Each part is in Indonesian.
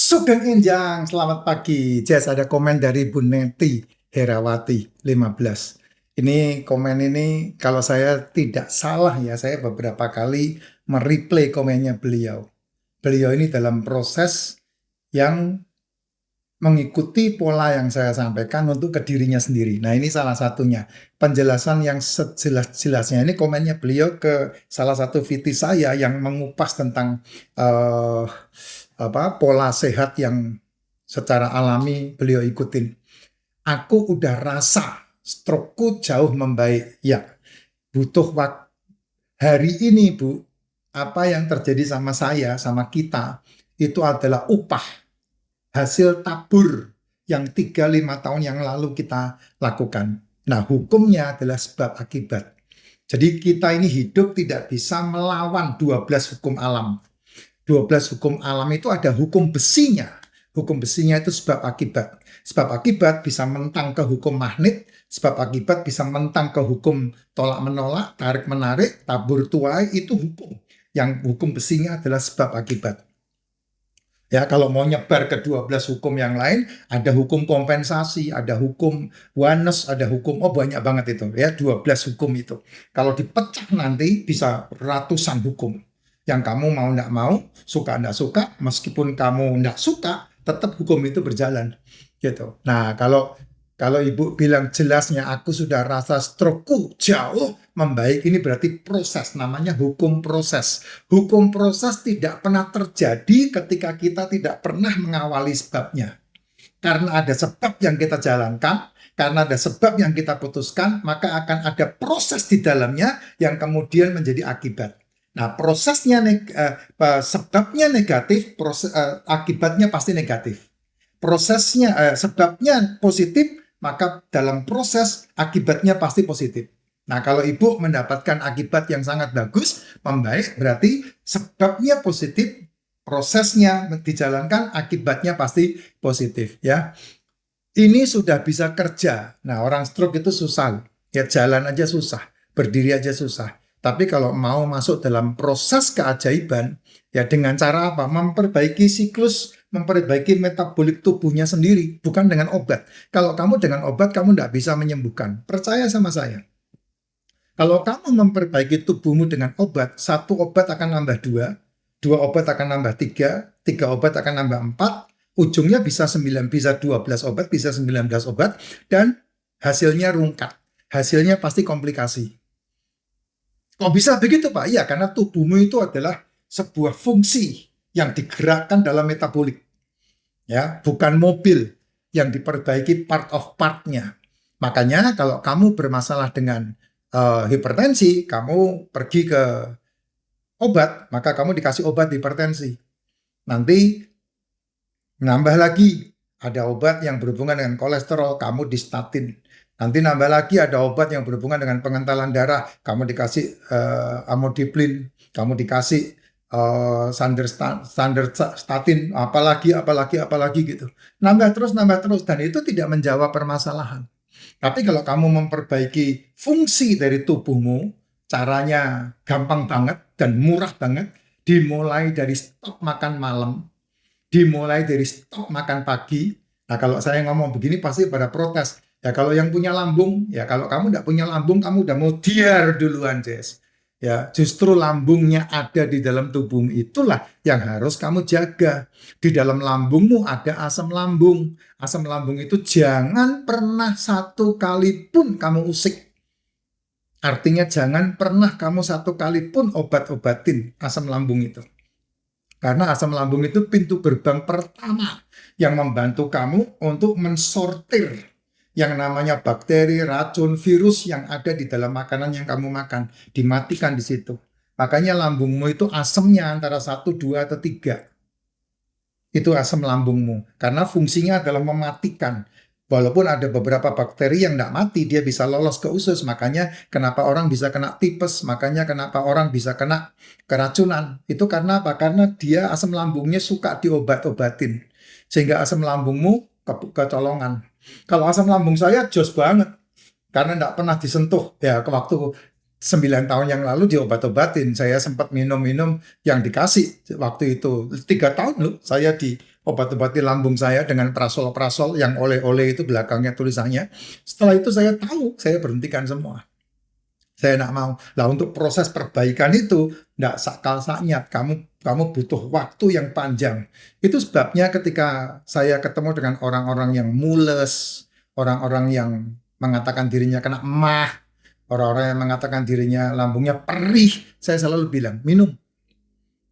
Sugeng Injang, selamat pagi. Jess, ada komen dari Bu Neti Herawati 15. Ini komen ini kalau saya tidak salah ya, saya beberapa kali mereplay komennya beliau. Beliau ini dalam proses yang mengikuti pola yang saya sampaikan untuk ke dirinya sendiri. Nah, ini salah satunya. Penjelasan yang sejelas-jelasnya. Ini komennya beliau ke salah satu VT saya yang mengupas tentang eh, pola sehat yang secara alami beliau ikutin. Aku udah rasa strokeku jauh membaik. Ya, butuh waktu. Hari ini, Bu, apa yang terjadi sama saya, sama kita, itu adalah upah hasil tabur yang 3-5 tahun yang lalu kita lakukan. Nah, hukumnya adalah sebab akibat. Jadi kita ini hidup tidak bisa melawan 12 hukum alam. 12 hukum alam itu ada hukum besinya. Hukum besinya itu sebab akibat. Sebab akibat bisa mentang ke hukum magnet, sebab akibat bisa mentang ke hukum tolak menolak, tarik menarik, tabur tuai, itu hukum. Yang hukum besinya adalah sebab akibat. Ya, kalau mau nyebar ke 12 hukum yang lain, ada hukum kompensasi, ada hukum oneness, ada hukum, oh banyak banget itu, ya 12 hukum itu. Kalau dipecah nanti bisa ratusan hukum. Yang kamu mau enggak mau, suka enggak suka, meskipun kamu enggak suka, tetap hukum itu berjalan. Gitu. Nah, kalau ibu bilang jelasnya aku sudah rasa strokeku jauh membaik, ini berarti proses, namanya hukum proses. Hukum proses tidak pernah terjadi ketika kita tidak pernah mengawali sebabnya. Karena ada sebab yang kita jalankan, karena ada sebab yang kita putuskan, maka akan ada proses di dalamnya yang kemudian menjadi akibat. Nah, prosesnya sebabnya negatif, akibatnya pasti negatif. Sebabnya positif, maka dalam proses akibatnya pasti positif. Nah, kalau ibu mendapatkan akibat yang sangat bagus, membaik, berarti sebabnya positif, prosesnya dijalankan, akibatnya pasti positif, ya. Ini sudah bisa kerja. Nah, orang stroke itu susah, ya jalan aja susah, berdiri aja susah. Tapi kalau mau masuk dalam proses keajaiban, ya dengan cara apa? Memperbaiki siklus, memperbaiki metabolik tubuhnya sendiri, bukan dengan obat. Kalau kamu dengan obat, kamu tidak bisa menyembuhkan. Percaya sama saya. Kalau kamu memperbaiki tubuhmu dengan obat, satu obat akan nambah dua obat akan nambah tiga obat akan nambah 4, ujungnya bisa 9, bisa 12 obat, bisa 19 obat, dan hasilnya rungkat. Hasilnya pasti komplikasi. Kok bisa begitu, Pak? Iya, karena tubuhmu itu adalah sebuah fungsi yang digerakkan dalam metabolik. Ya, bukan mobil yang diperbaiki part of part-nya. Makanya kalau kamu bermasalah dengan hipertensi, kamu pergi ke obat, maka kamu dikasih obat hipertensi. Nanti nambah lagi, ada obat yang berhubungan dengan kolesterol, kamu di statin. Nanti nambah lagi ada obat yang berhubungan dengan pengentalan darah, kamu dikasih amodiplin, kamu dikasih standar statin, apalagi gitu. Nambah terus, dan itu tidak menjawab permasalahan. Tapi kalau kamu memperbaiki fungsi dari tubuhmu, caranya gampang banget dan murah banget, dimulai dari stop makan malam, dimulai dari stop makan pagi. Nah, kalau saya ngomong begini pasti pada protes. Ya kalau yang punya lambung, ya kalau kamu tidak punya lambung, kamu udah mau diar duluan, Jess. Ya, justru lambungnya ada di dalam tubuhmu, itulah yang harus kamu jaga. Di dalam lambungmu ada asam lambung. Asam lambung itu jangan pernah satu kali pun kamu usik. Artinya jangan pernah kamu satu kali pun obat-obatin asam lambung itu. Karena asam lambung itu pintu gerbang pertama yang membantu kamu untuk mensortir yang namanya bakteri, racun, virus yang ada di dalam makanan yang kamu makan. Dimatikan di situ. Makanya lambungmu itu asamnya antara 1, 2, atau 3. Itu asam lambungmu. Karena fungsinya adalah mematikan. Walaupun ada beberapa bakteri yang tidak mati, dia bisa lolos ke usus. Makanya kenapa orang bisa kena tipes, makanya kenapa orang bisa kena keracunan. Itu karena apa? Karena dia asam lambungnya suka diobat-obatin. Sehingga asam lambungmu kecolongan. Kalau asam lambung saya jos banget. Karena tidak pernah disentuh. Ya, ke waktu 9 tahun yang lalu diobat-obatin. Saya sempat minum-minum yang dikasih waktu itu. 3 tahun loh saya obat-obati lambung saya dengan prasol-prasol yang oleh-oleh itu belakangnya tulisannya. Setelah itu saya tahu, saya berhentikan semua. Saya tidak mau. Lah untuk proses perbaikan itu tidak sakal saknyat. Kamu butuh waktu yang panjang. Itu sebabnya ketika saya ketemu dengan orang-orang yang mules, orang-orang yang mengatakan dirinya kena emah, orang-orang yang mengatakan dirinya lambungnya perih, saya selalu bilang minum.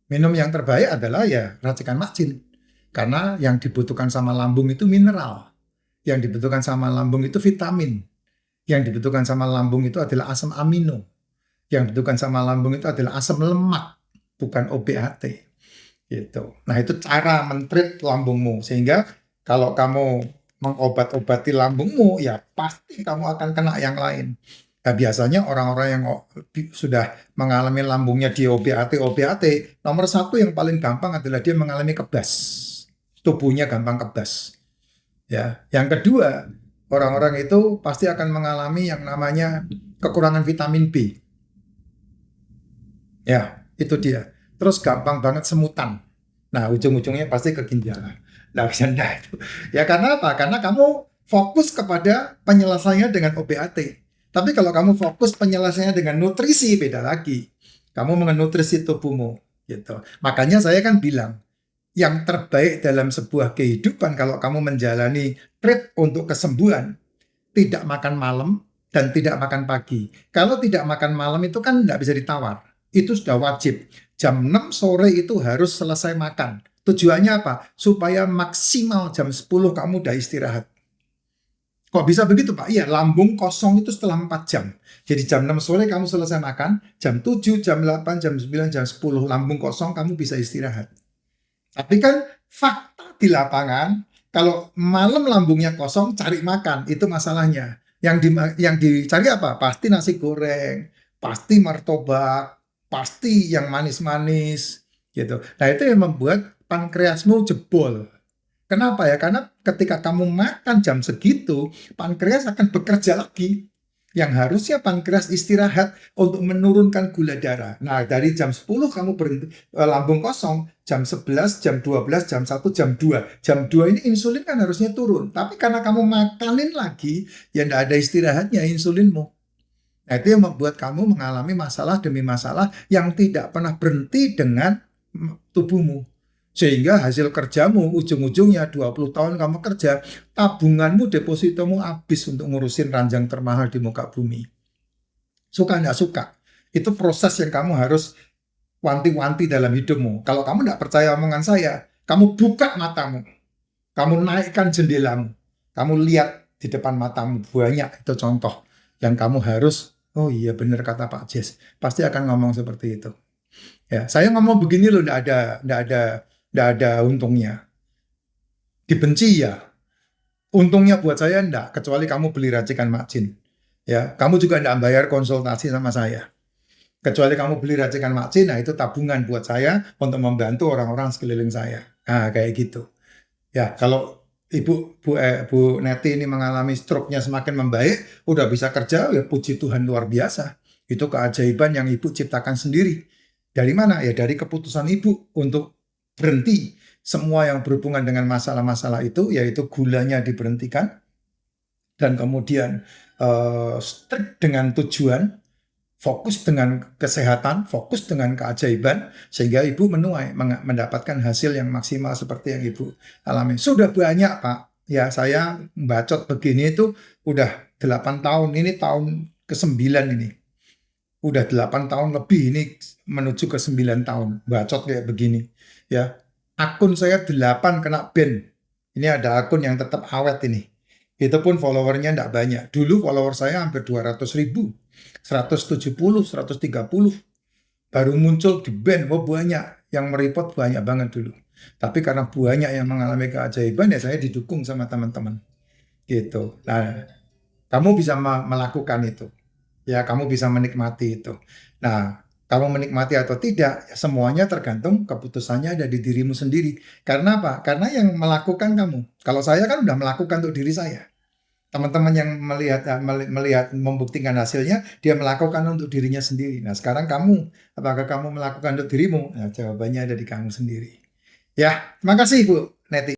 Minum yang terbaik adalah ya racikan macin. Karena yang dibutuhkan sama lambung itu mineral. Yang dibutuhkan sama lambung itu vitamin. Yang dibutuhkan sama lambung itu adalah asam amino. Yang dibutuhkan sama lambung itu adalah asam lemak, bukan OBAT. Gitu. Nah itu cara mentreat lambungmu. Sehingga kalau kamu mengobat-obati lambungmu, ya pasti kamu akan kena yang lain. Nah, biasanya orang-orang yang sudah mengalami lambungnya di OBAT, nomor satu yang paling gampang adalah dia mengalami kebas. Tubuhnya gampang kebas. Ya, yang kedua, orang-orang itu pasti akan mengalami yang namanya kekurangan vitamin B. Ya, itu dia. Terus gampang banget semutan. Nah, ujung-ujungnya pasti ke ginjal. Nah, bercanda itu. Ya karena apa? Karena kamu fokus kepada penyelesaiannya dengan OBAT. Tapi kalau kamu fokus penyelesaiannya dengan nutrisi, beda lagi. Kamu mengenutrisi tubuhmu. Gitu. Makanya saya kan bilang, yang terbaik dalam sebuah kehidupan kalau kamu menjalani treat untuk kesembuhan, tidak makan malam dan tidak makan pagi. Kalau tidak makan malam itu kan tidak bisa ditawar. Itu sudah wajib. Jam 6 sore itu harus selesai makan. Tujuannya apa? Supaya maksimal jam 10 kamu udah istirahat. Kok bisa begitu Pak? Iya, lambung kosong itu setelah 4 jam. Jadi jam 6 sore kamu selesai makan, jam 7, jam 8, jam 9, jam 10 lambung kosong kamu bisa istirahat. Tapi kan fakta di lapangan, kalau malam lambungnya kosong, cari makan, itu masalahnya. Yang dicari apa? Pasti nasi goreng, pasti martabak, pasti yang manis-manis, gitu. Nah itu yang membuat pankreasmu jebol. Kenapa ya? Karena ketika kamu makan jam segitu, pankreas akan bekerja lagi. Yang harusnya pankreas istirahat untuk menurunkan gula darah. Nah, dari jam 10 kamu berhenti, lambung kosong, jam 11, jam 12, jam 1, jam 2. Jam 2 ini insulin kan harusnya turun. Tapi karena kamu makanin lagi, ya tidak ada istirahatnya insulinmu. Nah, itu yang membuat kamu mengalami masalah demi masalah yang tidak pernah berhenti dengan tubuhmu. Sehingga hasil kerjamu ujung-ujungnya 20 tahun kamu kerja, tabunganmu, depositomu habis untuk ngurusin ranjang termahal di muka bumi. Suka nggak suka? Itu proses yang kamu harus wanti-wanti dalam hidupmu. Kalau kamu nggak percaya omongan saya, kamu buka matamu. Kamu naikkan jendelamu. Kamu lihat di depan matamu. Banyak itu contoh yang kamu harus, oh iya benar kata Pak Jess. Pasti akan ngomong seperti itu. Ya, saya ngomong begini loh, nggak ada untungnya. Dibenci ya, untungnya buat saya enggak, kecuali kamu beli racikan Makjin. Ya, kamu juga enggak bayar konsultasi sama saya. Kecuali kamu beli racikan Makjin, nah itu tabungan buat saya untuk membantu orang-orang sekeliling saya. Nah, kayak gitu. Ya, kalau Bu Neti ini mengalami stroke-nya semakin membaik, udah bisa kerja, ya puji Tuhan luar biasa. Itu keajaiban yang Ibu ciptakan sendiri. Dari mana? Ya dari keputusan Ibu untuk berhenti semua yang berhubungan dengan masalah-masalah itu, yaitu gulanya diberhentikan, dan kemudian strict dengan tujuan, fokus dengan kesehatan, fokus dengan keajaiban, sehingga Ibu menuai, mendapatkan hasil yang maksimal seperti yang Ibu alami. Sudah banyak Pak, ya saya bacot begini itu udah 8 tahun, ini tahun ke-9 ini. Udah 8 tahun lebih ini menuju ke 9 tahun, bacot kayak begini. Ya, akun saya 8 kena ban. Ini ada akun yang tetap awet ini. Itu pun followernya tidak banyak. Dulu follower saya hampir 200.000, 170, 130. Baru muncul di ban, oh banyak. Yang mereport banyak banget dulu. Tapi karena banyak yang mengalami keajaiban, ya saya didukung sama teman-teman. Gitu. Nah, kamu bisa melakukan itu. Ya, kamu bisa menikmati itu. Nah, kamu menikmati atau tidak, ya semuanya tergantung keputusannya ada di dirimu sendiri. Karena apa? Karena yang melakukan kamu. Kalau saya kan udah melakukan untuk diri saya. Teman-teman yang melihat membuktikan hasilnya, dia melakukan untuk dirinya sendiri. Nah, sekarang kamu, apakah kamu melakukan untuk dirimu? Nah, jawabannya ada di kamu sendiri. Ya, terima kasih Ibu Neti.